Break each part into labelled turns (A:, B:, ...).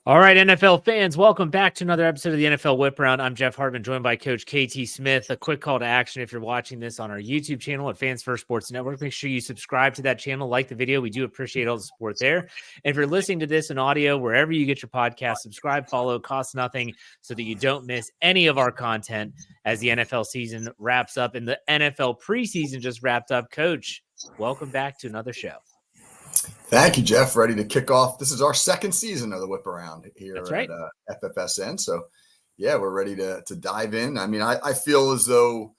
A: All right, NFL fans, welcome back to another episode of the NFL Whip Around. I'm Jeff Hartman, joined by Coach KT Smith. A quick call to action if you're watching this on our YouTube channel at Fans First Sports Network. Make sure you subscribe to that channel, like the video. We do appreciate all the support there. And if you're listening to this in audio, wherever you get your podcast, subscribe, follow, costs nothing so that you don't miss any of our content as the NFL season wraps up. And the NFL preseason just wrapped up. Coach, welcome back to another show.
B: Thank you, Jeff. Ready to kick off. This is our second season of the Whip Around here at FFSN. So, yeah, we're ready to dive in. I mean, I feel as though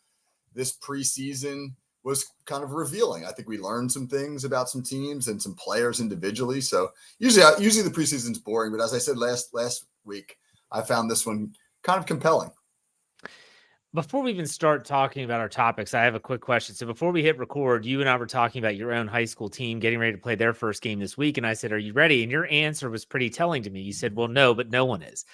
B: this preseason was kind of revealing. I think we learned some things about some teams and some players individually. So usually the preseason's boring, but as I said last week, I found this one kind of compelling.
A: Before we even start talking about our topics, I have a quick question. So before we hit record, you and I were talking about your own high school team getting ready to play their first game this week. And I said, are you ready? And your answer was pretty telling to me. You said, well, no, but no one is.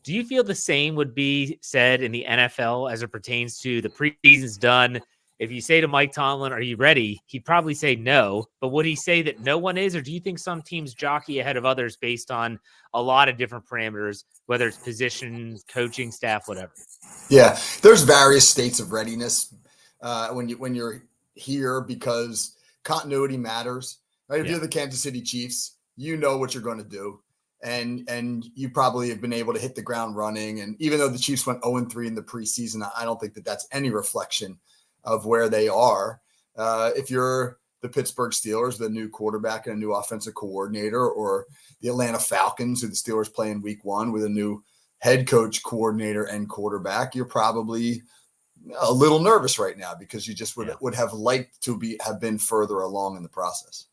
A: Do you feel the same would be said in the NFL as it pertains to the preseason's done? If you say to Mike Tomlin, are you ready? He'd probably say no, but would he say that no one is? Or do you think some teams jockey ahead of others based on a lot of different parameters, whether it's position, coaching, staff, whatever?
B: Yeah, there's various states of readiness when you're here because continuity matters. Right? If you're the Kansas City Chiefs, you know what you're going to do, and you probably have been able to hit the ground running. And even though the Chiefs went 0-3 in the preseason, I don't think that that's any reflection of where they are. If you're the Pittsburgh Steelers, the new quarterback and a new offensive coordinator, or the Atlanta Falcons, who the Steelers play in week 1 with a new head coach, coordinator, and quarterback, you're probably a little nervous right now because you just would have liked to have been further along in the process.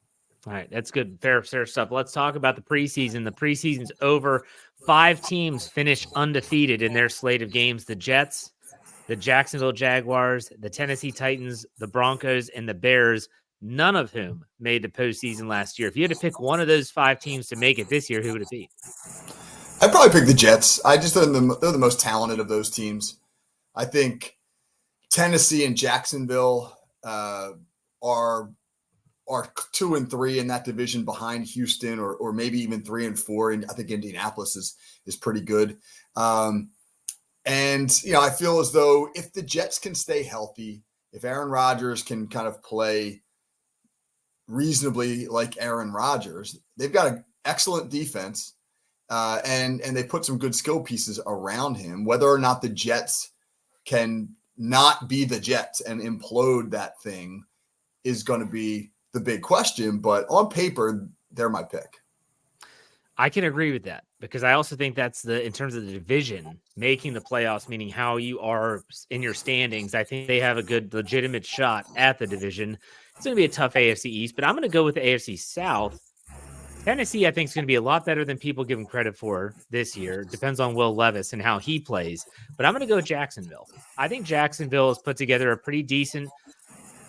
A: All right, that's good. Fair stuff. Let's talk about the preseason. The preseason's over. 5 teams finished undefeated in their slate of games. The Jets, the Jacksonville Jaguars, the Tennessee Titans, the Broncos, and the Bears, none of whom made the postseason last year. If you had to pick one of those 5 teams to make it this year, who would it be?
B: I'd probably pick the Jets. I just think they're the most talented of those teams. I think Tennessee and Jacksonville are 2 and 3 in that division behind Houston, or maybe even 3 and 4. And I think Indianapolis is pretty good. And I feel as though if the Jets can stay healthy, if Aaron Rodgers can kind of play reasonably like Aaron Rodgers, they've got an excellent defense. And they put some good skill pieces around him. Whether or not the Jets can not be the Jets and implode that thing is going to be the big question. But on paper, they're my pick.
A: I can agree with that because I also think that's in terms of the division, making the playoffs, meaning how you are in your standings. I think they have a good, legitimate shot at the division. It's going to be a tough AFC East, but I'm going to go with the AFC South. Tennessee, I think, is going to be a lot better than people give him credit for this year. It depends on Will Levis and how he plays. But I'm going to go with Jacksonville. I think Jacksonville has put together a pretty decent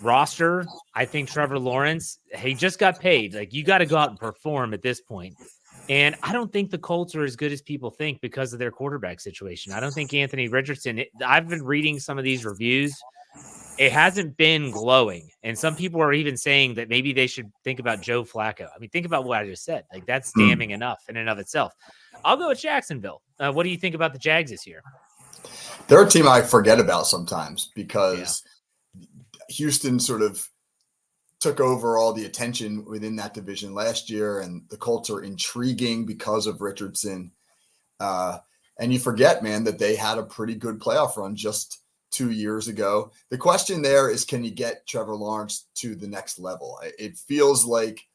A: roster. I think Trevor Lawrence, he just got paid. Like, you got to go out and perform at this point. And I don't think the Colts are as good as people think because of their quarterback situation. I don't think Anthony Richardson, I've been reading some of these reviews. It hasn't been glowing. And some people are even saying that maybe they should think about Joe Flacco. I mean, think about what I just said. Like, that's damning enough in and of itself. I'll go with Jacksonville. What do you think about the Jags this year?
B: They're a team I forget about sometimes because Houston sort of took over all the attention within that division last year, and the Colts are intriguing because of Richardson. And you forget, man, that they had a pretty good playoff run just 2 years ago. The question there is, can you get Trevor Lawrence to the next level? It feels like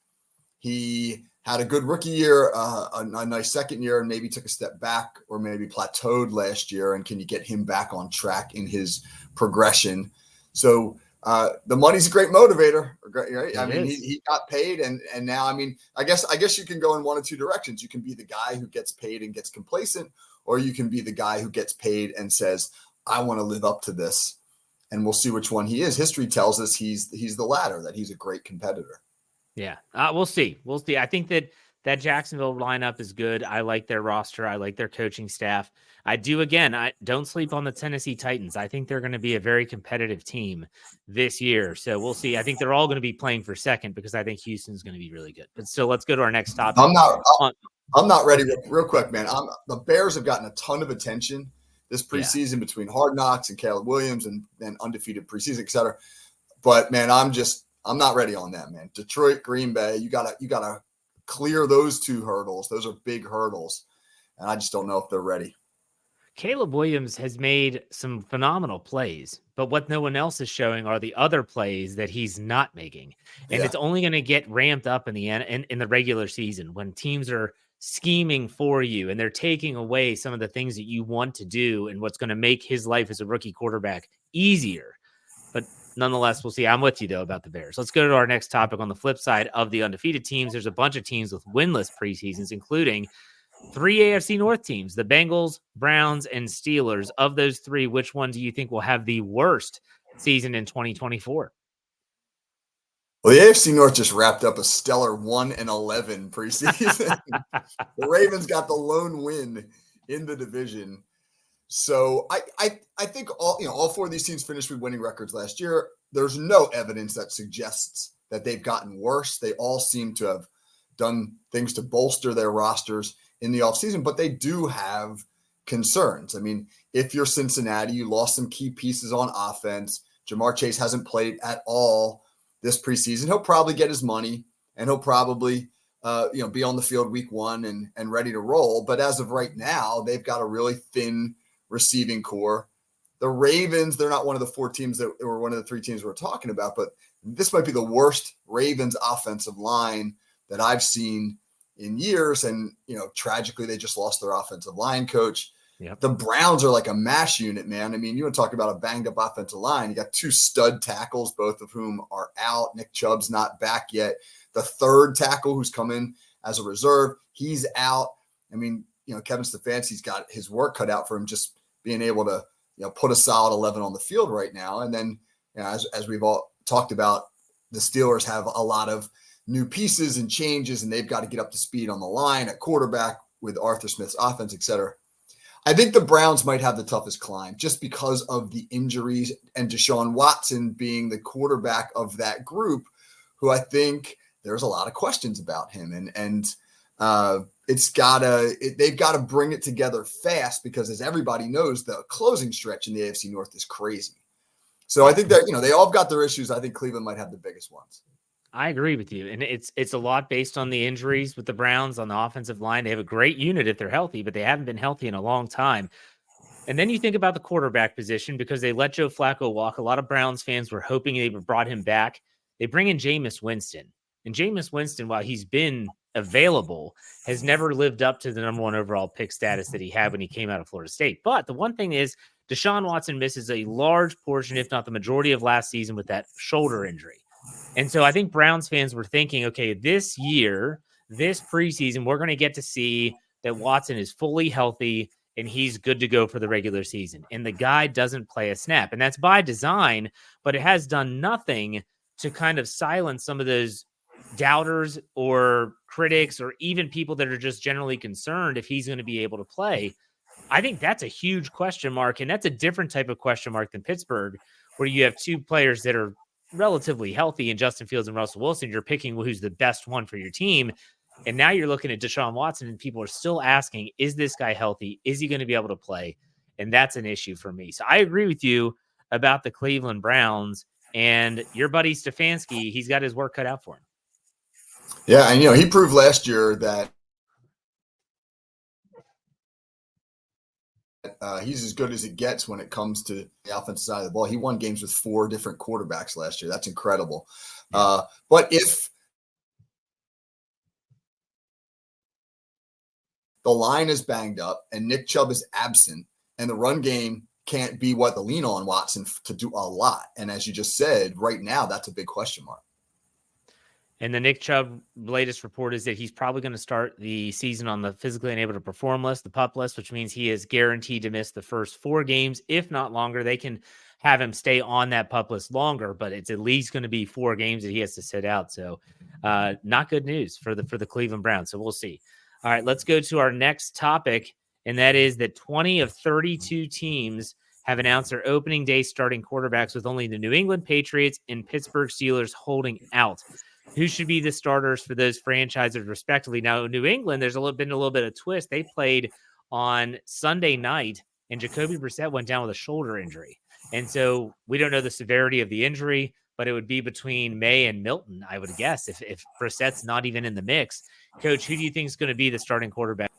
B: he had a good rookie year, a nice second year, and maybe took a step back or maybe plateaued last year. And can you get him back on track in his progression? So the money's a great motivator, right? I mean, he got paid, and now, I mean, I guess you can go in one of 2 directions. You can be the guy who gets paid and gets complacent, or you can be the guy who gets paid and says, I want to live up to this, and we'll see which one he is. History tells us he's the latter, that he's a great competitor.
A: Yeah, we'll see. We'll see. I think that Jacksonville lineup is good. I like their roster. I like their coaching staff. I don't sleep on the Tennessee Titans. I think they're going to be a very competitive team this year. So we'll see. I think they're all going to be playing for second because I think Houston's going to be really good. But still, let's go to our next topic.
B: I'm not ready. Real quick, man. The Bears have gotten a ton of attention this
A: Yeah.
B: preseason between Hard Knocks and Caleb Williams and undefeated preseason, et cetera. But man, I'm not ready on that, man. Detroit, Green Bay, you gotta clear those two hurdles. Those are big hurdles, and I just don't know if they're ready.
A: Caleb Williams has made some phenomenal plays, but what no one else is showing are the other plays that he's not making. And
B: Yeah,
A: it's only going to get ramped up in the end in the regular season when teams are scheming for you and they're taking away some of the things that you want to do and what's going to make his life as a rookie quarterback easier. But nonetheless, we'll see. I'm with you though about the Bears. Let's go to our next topic. On the flip side of the undefeated teams, there's a bunch of teams with winless preseasons, including three AFC North teams, the Bengals, Browns, and Steelers. Of those three, which one do you think will have the worst season in 2024?
B: well, the AFC North just wrapped up a stellar 1-11 preseason. The Ravens got the lone win in the division. So I think all four of these teams finished with winning records last year. There's no evidence that suggests that they've gotten worse. They all seem to have done things to bolster their rosters in the offseason, but they do have concerns. I mean, if you're Cincinnati, you lost some key pieces on offense. Jamar Chase hasn't played at all this preseason. He'll probably get his money and he'll probably be on the field week one and ready to roll. But as of right now, they've got a really thin receiving core. The Ravens, they're not one of the four teams that were one of the three teams we're talking about, but this might be the worst Ravens offensive line that I've seen in years. And, tragically, they just lost their offensive line coach.
A: Yep.
B: The Browns are like a mash unit, man. I mean, you want to talk about a banged up offensive line. You got two stud tackles, both of whom are out. Nick Chubb's not back yet. The third tackle who's come in as a reserve, he's out. I mean, Kevin Stefanski's got his work cut out for him just being able to, put a solid 11 on the field right now. And then, as we've all talked about, the Steelers have a lot of new pieces and changes, and they've got to get up to speed on the line at quarterback with Arthur Smith's offense, et cetera. I think the Browns might have the toughest climb just because of the injuries and Deshaun Watson being the quarterback of that group, who I think there's a lot of questions about him. And they've got to bring it together fast because, as everybody knows, the closing stretch in the AFC North is crazy. So I think that, they all got their issues. I think Cleveland might have the biggest ones.
A: I agree with you. And it's a lot based on the injuries with the Browns on the offensive line. They have a great unit if they're healthy, but they haven't been healthy in a long time. And then you think about the quarterback position because they let Joe Flacco walk. A lot of Browns fans were hoping they brought him back. They bring in Jameis Winston. And Jameis Winston, while he's been available, has never lived up to the number one overall pick status that he had when he came out of Florida State. But the one thing is, Deshaun Watson misses a large portion, if not the majority of last season with that shoulder injury. And so I think Browns fans were thinking, okay, this year, this preseason, we're going to get to see that Watson is fully healthy and he's good to go for the regular season. And the guy doesn't play a snap. And that's by design, but it has done nothing to kind of silence some of those doubters or critics or even people that are just generally concerned if he's going to be able to play. I think that's a huge question mark. And that's a different type of question mark than Pittsburgh, where you have two players that are relatively healthy in Justin Fields and Russell Wilson. You're picking who's the best one for your team. And now you're looking at Deshaun Watson and people are still asking, is this guy healthy? Is he going to be able to play? And that's an issue for me. So I agree with you about the Cleveland Browns and your buddy Stefanski. He's got his work cut out for him.
B: Yeah. And, he proved last year that he's as good as it gets when it comes to the offensive side of the ball. He won games with 4 different quarterbacks last year. That's incredible. But if the line is banged up and Nick Chubb is absent and the run game can't be what the lean on Watson to do a lot. And as you just said, right now, that's a big question mark.
A: And the Nick Chubb latest report is that he's probably going to start the season on the physically unable to perform list, the PUP list, which means he is guaranteed to miss the first 4 games, if not longer. They can have him stay on that PUP list longer, but it's at least going to be 4 games that he has to sit out. So not good news for the Cleveland Browns. So we'll see. All right, let's go to our next topic, and that is that 20 of 32 teams have announced their opening day starting quarterbacks, with only the New England Patriots and Pittsburgh Steelers holding out. who should be the starters for those franchises respectively. Now, New England, there's been a little bit of twist. They played on Sunday night, and Jacoby Brissett went down with a shoulder injury. And so we don't know the severity of the injury, but it would be between May and Milton, I would guess, if Brissett's not even in the mix. Coach, who do you think is going to be the starting quarterback?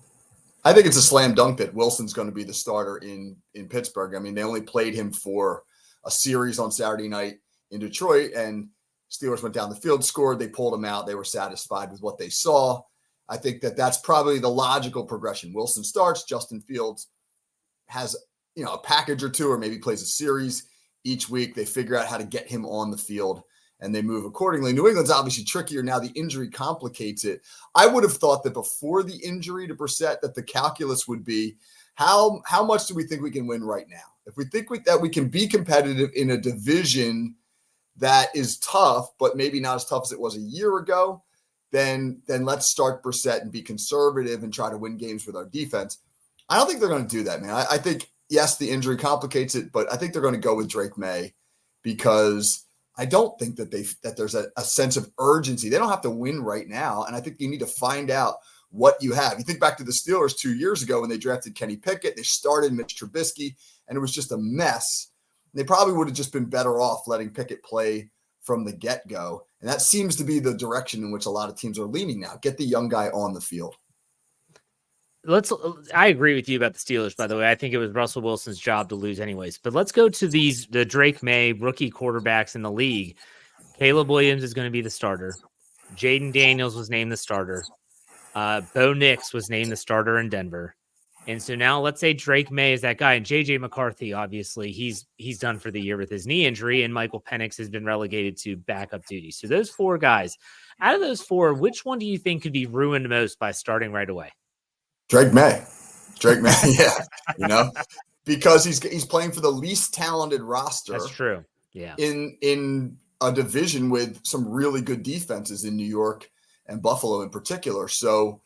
B: I think it's a slam dunk that Wilson's going to be the starter in Pittsburgh. I mean, they only played him for a series on Saturday night in Detroit, and Steelers went down the field, scored, they pulled him out. They were satisfied with what they saw. I think that that's probably the logical progression. Wilson starts, Justin Fields has, a package or two, or maybe plays a series each week. They figure out how to get him on the field and they move accordingly. New England's obviously trickier now. The injury complicates it. I would have thought that before the injury to Brissett, that the calculus would be how much do we think we can win right now? If we think that we can be competitive in a division that is tough, but maybe not as tough as it was a year ago, then let's start Brissett and be conservative and try to win games with our defense. I don't think they're going to do that, man. I think, yes, the injury complicates it, but I think they're going to go with Drake May because I don't think that there's a sense of urgency. They don't have to win right now, and I think you need to find out what you have. You think back to the Steelers 2 years ago when they drafted Kenny Pickett, they started Mitch Trubisky, and it was just a mess. They probably would have just been better off letting Pickett play from the get-go, and that seems to be the direction in which a lot of teams are leaning now. Get the young guy on the field.
A: I agree with you about the Steelers, by the way. I think it was Russell Wilson's job to lose anyways. But let's go to the Drake May rookie quarterbacks in the league. Caleb Williams is going to be the starter. Jaden Daniels was named the starter. Bo Nix was named the starter in Denver. And so now let's say Drake May is that guy. And J.J. McCarthy, obviously, he's done for the year with his knee injury. And Michael Penix has been relegated to backup duty. So those four guys, out of those four, which one do you think could be ruined most by starting right away?
B: Drake May, yeah, because he's playing for the least talented roster.
A: That's true. Yeah.
B: In a division with some really good defenses in New York and Buffalo in particular. So,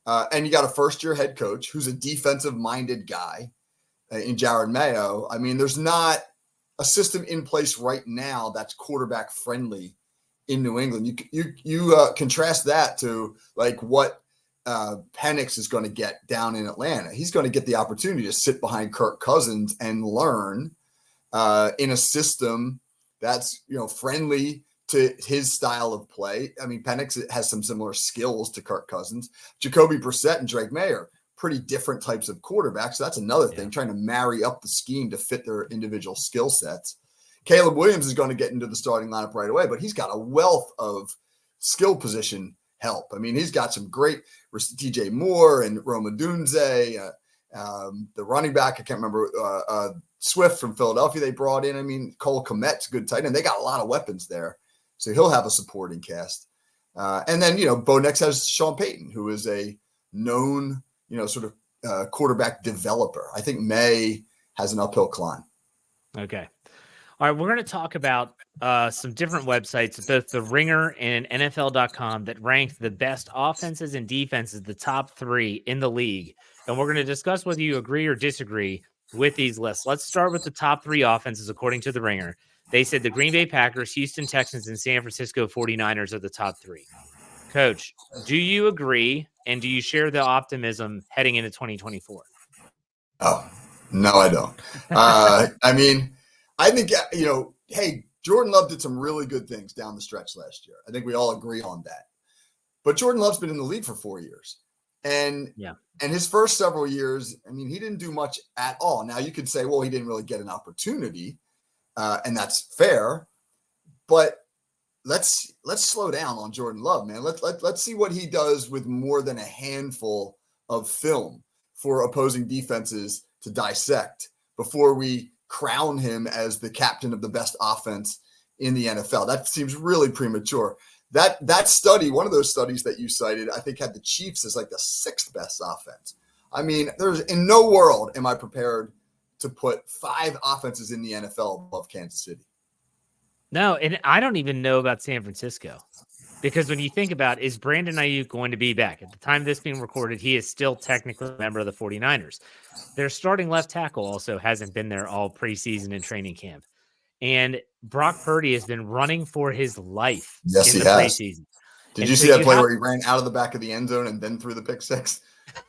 B: and you got a first-year head coach who's a defensive-minded guy in Jared Mayo. I mean, there's not a system in place right now that's quarterback-friendly in New England. You contrast that to like what Penix is going to get down in Atlanta. He's going to get the opportunity to sit behind Kirk Cousins and learn in a system that's friendly to his style of play. I mean, Penix has some similar skills to Kirk Cousins. Jacoby Brissett and Drake May are pretty different types of quarterbacks. So that's another thing, trying to marry up the scheme to fit their individual skill sets. Caleb Williams is going to get into the starting lineup right away, but he's got a wealth of skill position help. I mean, he's got some great TJ Moore and Roma Dunze, the running back. I can't remember Swift from Philadelphia they brought in. I mean, Cole Kmet's good tight end. They got a lot of weapons there. So he'll have a supporting cast. And then, Bo Nix has Sean Payton, who is a known, sort of quarterback developer. I think May has an uphill climb.
A: Okay. All right, we're going to talk about some different websites, both The Ringer and NFL.com, that ranked the best offenses and defenses, the top three in the league. And we're going to discuss whether you agree or disagree with these lists. Let's start with the top three offenses, according to The Ringer. They said the Green Bay Packers, Houston Texans, and San Francisco 49ers are the top three. Coach, do you agree, and do you share the optimism heading into 2024?
B: Oh, no, I don't. I mean, I think, hey, Jordan Love did some really good things down the stretch last year. I think we all agree on that. But Jordan Love's been in the league for 4 years. And his first several years, I mean, he didn't do much at all. Now, you could say, well, he didn't really get an opportunity, and that's fair. But let's slow down on Jordan Love, man. Let's see what he does with more than a handful of film for opposing defenses to dissect before we crown him as the captain of the best offense in the NFL. That seems really premature. That study, one of those studies that you cited, I think had the Chiefs as like the sixth best offense. I mean, there's in no world am I prepared to put 5 offenses in the NFL above Kansas City.
A: No, and I don't even know about San Francisco, because when you think about, is Brandon Ayuk going to be back? At the time of this being recorded, he is still technically a member of the 49ers. Their starting left tackle also hasn't been there all preseason and training camp. And Brock Purdy has been running for his life
B: Yes,
A: in
B: he
A: the
B: has.
A: preseason.
B: Did
A: And
B: you
A: so
B: see that
A: you
B: play
A: have
B: where he ran out of the back of the end zone and then threw the pick six?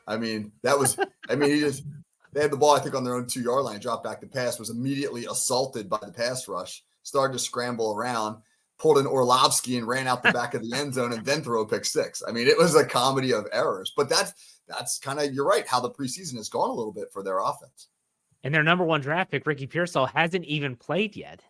B: I mean, they had the ball, I think, on their own 2-yard line, dropped back the pass, was immediately assaulted by the pass rush, started to scramble around, pulled an Orlovsky and ran out the back of the end zone and then threw a pick six. I mean, it was a comedy of errors. But that's kind of, you're right, how the preseason has gone a little bit for their offense.
A: And their number one draft pick, Ricky Pearsall, hasn't even played yet.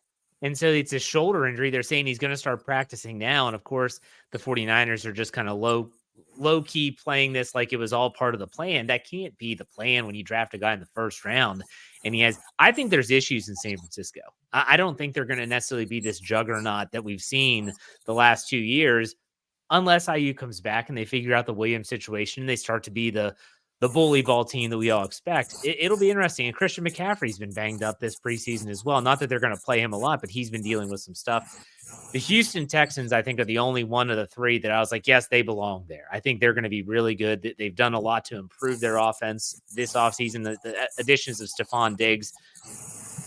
A: And so it's a shoulder injury. They're saying he's going to start practicing now. And of course, the 49ers are just kind of low key playing this like it was all part of the plan. That can't be the plan when you draft a guy in the first round. And I think there's issues in San Francisco. I don't think they're going to necessarily be this juggernaut that we've seen the last 2 years, unless IU comes back and they figure out the Williams situation and they start to be the bully ball team that we all expect. It'll be interesting. And Christian McCaffrey's been banged up this preseason as well. Not that they're going to play him a lot, but he's been dealing with some stuff. The Houston Texans, I think, are the only one of the three that I was like, yes, they belong there. I think they're going to be really good. They've done a lot to improve their offense this offseason, the additions of Stephon Diggs.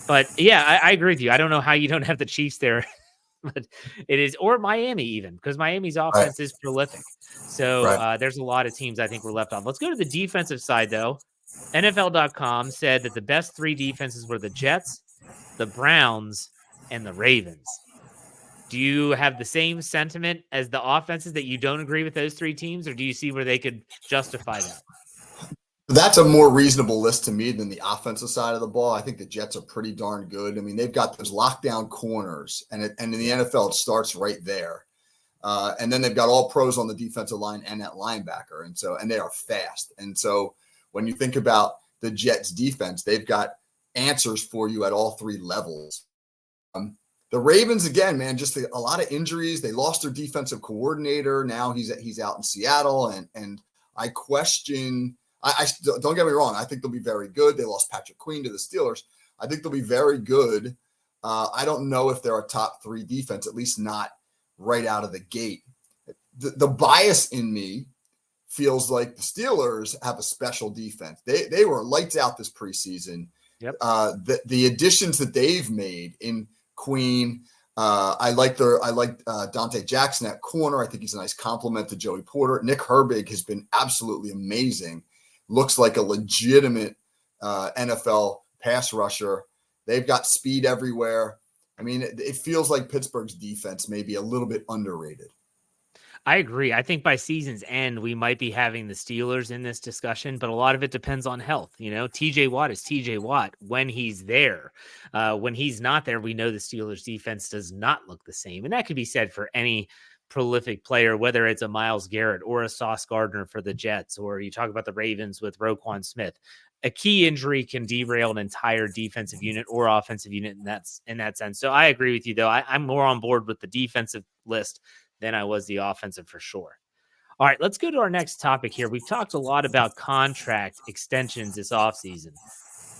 A: But yeah, I agree with you. I don't know how you don't have the Chiefs there. But it is, or Miami even, because Miami's offense is prolific. So there's a lot of teams I think were left off. Let's go to the defensive side, though. NFL.com said that the best 3 defenses were the Jets, the Browns, and the Ravens. Do you have the same sentiment as the offenses that you don't agree with those 3 teams, or do you see where they could justify that?
B: That's a more reasonable list to me than the offensive side of the ball. I think the Jets are pretty darn good. I mean, they've got those lockdown corners, and in the NFL, it starts right there. And then they've got all pros on the defensive line and at linebacker, and they are fast. And so when you think about the Jets defense, they've got answers for you at all 3 levels. The Ravens, again, man, just a lot of injuries. They lost their defensive coordinator. Now he's out in Seattle, and I question. I don't get me wrong. I think they'll be very good. They lost Patrick Queen to the Steelers. I think they'll be very good. I don't know if they're a top 3 defense, at least not right out of the gate. The bias in me feels like the Steelers have a special defense. They were lights out this preseason.
A: Yep.
B: The additions that they've made in Queen. I like Dante Jackson at corner. I think he's a nice compliment to Joey Porter. Nick Herbig has been absolutely amazing. Looks like a legitimate NFL pass rusher. They've got speed everywhere. I mean, it feels like Pittsburgh's defense may be a little bit underrated.
A: I agree. I think by season's end, we might be having the Steelers in this discussion, but a lot of it depends on health. TJ Watt is TJ Watt when he's there. When he's not there, we know the Steelers defense does not look the same. And that could be said for any prolific player, whether it's a Myles Garrett or a Sauce Gardner for the Jets, or you talk about the Ravens with Roquan Smith. A key injury can derail an entire defensive unit or offensive unit in that sense. So I agree with you, though. I'm more on board with the defensive list than I was the offensive for sure. All right, let's go to our next topic here. We've talked a lot about contract extensions this offseason,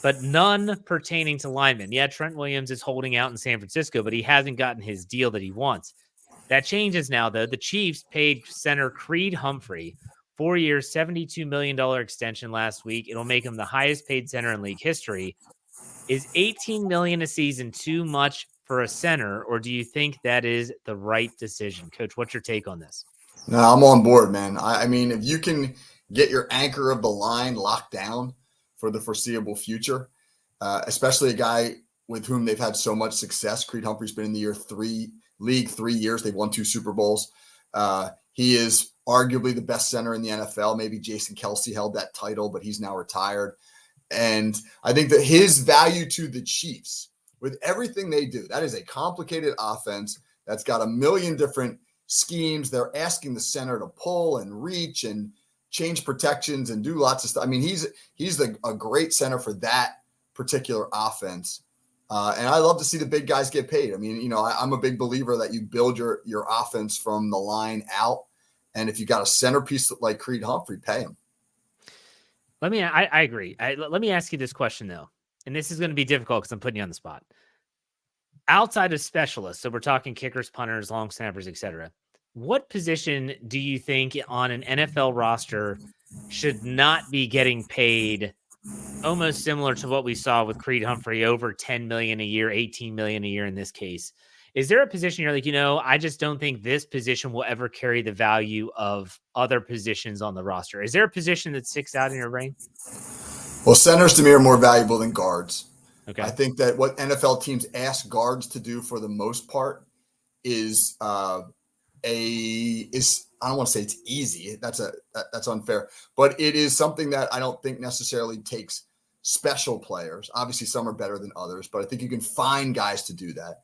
A: but none pertaining to linemen. Yeah, Trent Williams is holding out in San Francisco, but he hasn't gotten his deal that he wants. That changes now, though. The Chiefs paid center Creed Humphrey 4 years, $72 million extension last week. It'll make him the highest paid center in league history. Is $18 million a season too much for a center, or do you think that is the right decision? Coach, what's your take on this?
B: No, I'm on board, man. I mean, if you can get your anchor of the line locked down for the foreseeable future, especially a guy with whom they've had so much success. Creed Humphrey's been in the league 3 years. They've won 2 Super Bowls. He is arguably the best center in the NFL. Maybe Jason Kelsey held that title, but he's now retired. And I think that his value to the Chiefs, with everything they do, that is a complicated offense that's got a million different schemes. They're asking the center to pull and reach and change protections and do lots of stuff. I mean, he's a great center for that particular offense. And I love to see the big guys get paid. I mean, I'm a big believer that you build your offense from the line out. And if you got a centerpiece like Creed Humphrey, pay him.
A: I agree. Let me ask you this question, though. And this is going to be difficult because I'm putting you on the spot. Outside of specialists, so we're talking kickers, punters, long snappers, etc. What position do you think on an NFL roster should not be getting paid almost similar to what we saw with Creed Humphrey, over 10 million a year, 18 million a year in this case. Is there a position you're like, I just don't think this position will ever carry the value of other positions on the roster? Is there a position that sticks out in your brain?
B: Well, centers to me are more valuable than guards. I
A: Okay.
B: think that what NFL teams ask guards to do for the most part is I don't want to say it's easy. That's unfair, but it is something that I don't think necessarily takes special players. Obviously, some are better than others, but I think you can find guys to do that.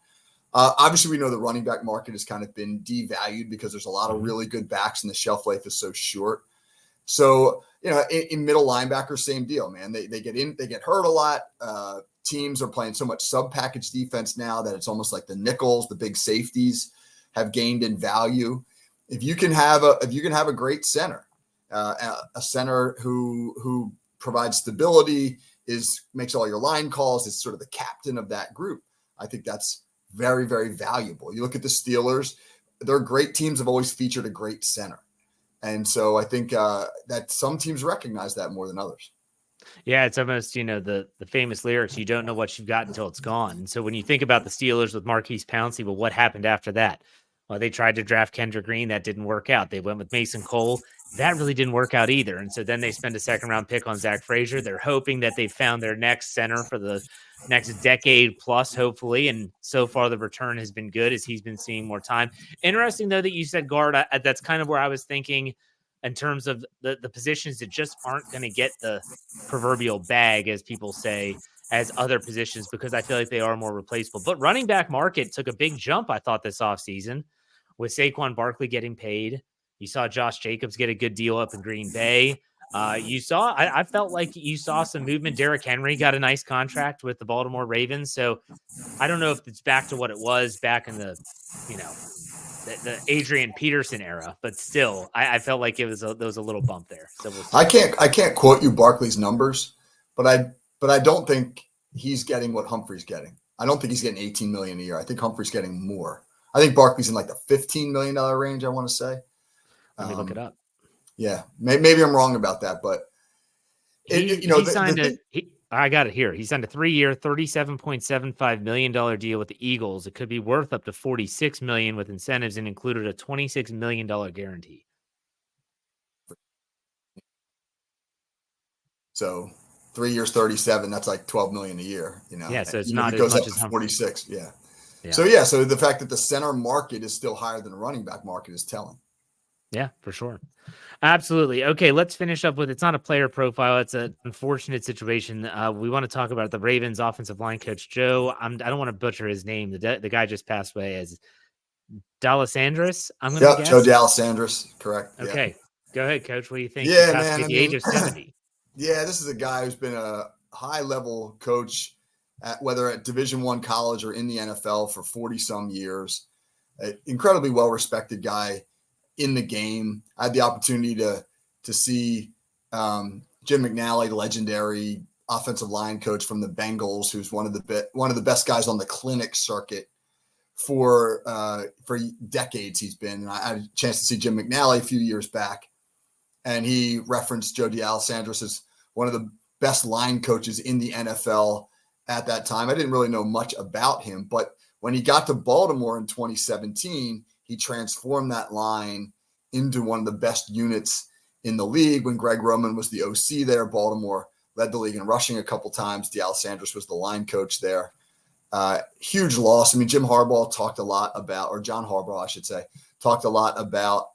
B: Obviously, we know the running back market has kind of been devalued because there's a lot of really good backs and the shelf life is so short. So, in middle linebacker, same deal, man. They get hurt a lot. Teams are playing so much sub-package defense now that it's almost like the nickels, the big safeties have gained in value. If you can have a great center, a center who provides stability, makes all your line calls, is sort of the captain of that group, I think that's very, very valuable. You look at the Steelers, their great teams have always featured a great center. And so I think that some teams recognize that more than others.
A: Yeah, it's almost, the famous lyrics, you don't know what you've got until it's gone. And so when you think about the Steelers with Marquise Pouncey, well, what happened after that? Well, they tried to draft Kendrick Green. That didn't work out. They went with Mason Cole. That really didn't work out either. And so then they spend a second round pick on Zach Frazier. They're hoping that they found their next center for the next decade plus, hopefully. And so far, the return has been good as he's been seeing more time. Interesting, though, that you said guard. That's kind of where I was thinking in terms of the positions that just aren't going to get the proverbial bag, as people say, as other positions, because I feel like they are more replaceable. But running back market took a big jump, I thought, this offseason with Saquon Barkley getting paid. You saw Josh Jacobs get a good deal up in Green Bay. I felt like you saw some movement. Derrick Henry got a nice contract with the Baltimore Ravens. So I don't know if it's back to what it was back in the, the Adrian Peterson era, but still, I felt like there was a little bump there. So we'll see.
B: I can't quote you Barkley's numbers, but I don't think he's getting what Humphrey's getting. I don't think he's getting 18 million a year. I think Humphrey's getting more. I think Barkley's in like the $15 million range, I want to say.
A: Let me look it up.
B: Yeah, maybe I'm wrong about that, but
A: he signed I got it here. He signed a 3-year, $37.75 million deal with the Eagles. It could be worth up to $46 million with incentives and included a $26 million guarantee.
B: So 3 years, 37, that's like 12 million a year,
A: Yeah, so it's
B: even
A: not
B: if it
A: as
B: goes
A: much
B: up
A: as
B: to 46. Yeah.
A: Yeah.
B: So the fact that the center market is still higher than the running back market is telling.
A: Yeah, for sure. Absolutely. Okay, let's finish up with, it's not a player profile. It's an unfortunate situation. We want to talk about the Ravens offensive line coach, Joe. I don't want to butcher his name. The guy just passed away as D'Alessandris, I'm going to guess.
B: Joe D'Alessandris, correct.
A: Okay,
B: yeah.
A: Go ahead, Coach. What do you think?
B: Yeah,
A: he passed away at the age of 70.
B: Yeah, this is a guy who's been a high-level coach, whether at Division I college or in the NFL for 40-some years. An incredibly well-respected guy in the game. I had the opportunity to see Jim McNally, the legendary offensive line coach from the Bengals, who's one of the best guys on the clinic circuit for decades. He's been. And I had a chance to see Jim McNally a few years back, and he referenced Joe D'Alessandris as one of the best line coaches in the NFL at that time. I didn't really know much about him, but when he got to Baltimore in 2017, he transformed that line into one of the best units in the league. When Greg Roman was the OC there, Baltimore led the league in rushing a couple times. D'Alessandris was the line coach there. Huge loss. I mean, John Harbaugh, I should say, talked a lot about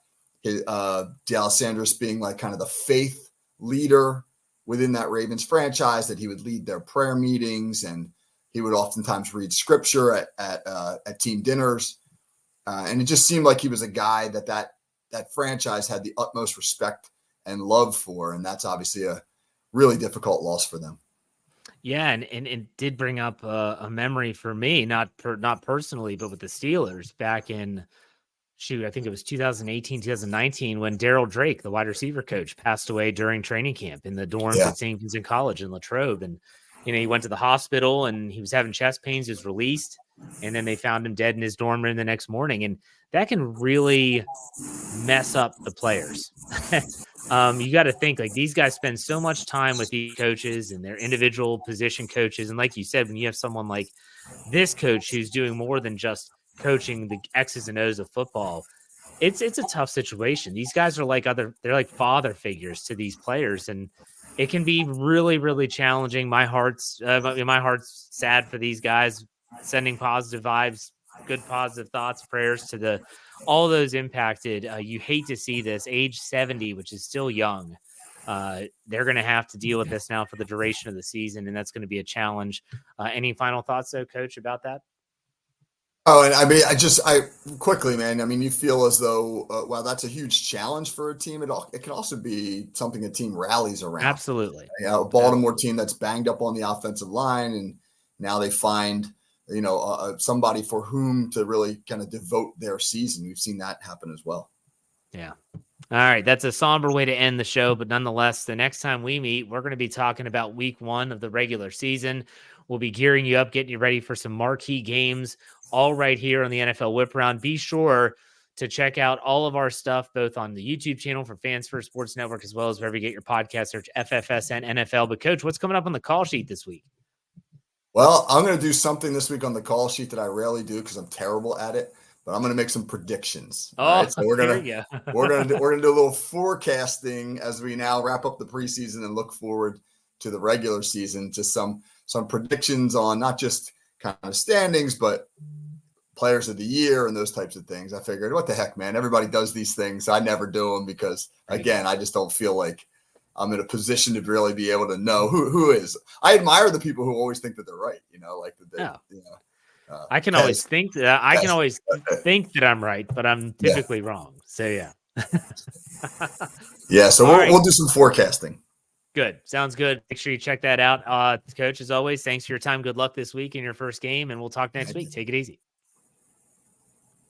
B: D'Alessandris being like kind of the faith leader within that Ravens franchise, that he would lead their prayer meetings and he would oftentimes read scripture at team dinners. And it just seemed like he was a guy that franchise had the utmost respect and love for. And that's obviously a really difficult loss for them.
A: Yeah, and it did bring up a memory for me, not personally, but with the Steelers back in, I think it was 2018, 2019, when Daryl Drake, the wide receiver coach, passed away during training camp in the dorms at St. Vincent College in Latrobe. And, he went to the hospital and he was having chest pains, he was released, and then they found him dead in his dorm room the next morning. And that can really mess up the players. You got to think like these guys spend so much time with these coaches and their individual position coaches. And like you said, when you have someone like this coach who's doing more than just coaching the X's and O's of football, it's a tough situation. These guys are like they're like father figures to these players, and it can be really, really challenging. My heart's sad for these guys. Sending positive vibes, good positive thoughts, prayers to all those impacted. You hate to see this. Age 70, which is still young. They're going to have to deal with this now for the duration of the season, and that's going to be a challenge. Any final thoughts, though, Coach, about that?
B: Oh, and I mean, I quickly, man. I mean, you feel as though, wow, that's a huge challenge for a team. It can also be something a team rallies around.
A: Absolutely.
B: A Baltimore team that's banged up on the offensive line, and now they find, somebody for whom to really kind of devote their season. We've seen that happen as well.
A: Yeah. All right. That's a somber way to end the show, but nonetheless, the next time we meet, we're going to be talking about week 1 of the regular season. We'll be gearing you up, getting you ready for some marquee games, all right here on the NFL Whip Round. Be sure to check out all of our stuff, both on the YouTube channel for Fans First Sports Network, as well as wherever you get your podcast, search FFSN NFL. But Coach, what's coming up on the call sheet this week?
B: Well, I'm going to do something this week on the call sheet that I rarely do because I'm terrible at it, but I'm going to make some predictions.
A: All
B: right? So we're going to do a little forecasting as we now wrap up the preseason and look forward to the regular season, to some predictions on not just kind of standings, but players of the year and those types of things. I figured, what the heck, man? Everybody does these things. I never do them because, again, I just don't feel like I'm in a position to really be able to know who is. I admire the people who always think that they're right.
A: I can always think that think that I'm right, but I'm typically wrong. So yeah.
B: Yeah. So we'll do some forecasting.
A: Good. Sounds good. Make sure you check that out. Coach, as always, thanks for your time. Good luck this week in your first game, and we'll talk next week. Take it easy.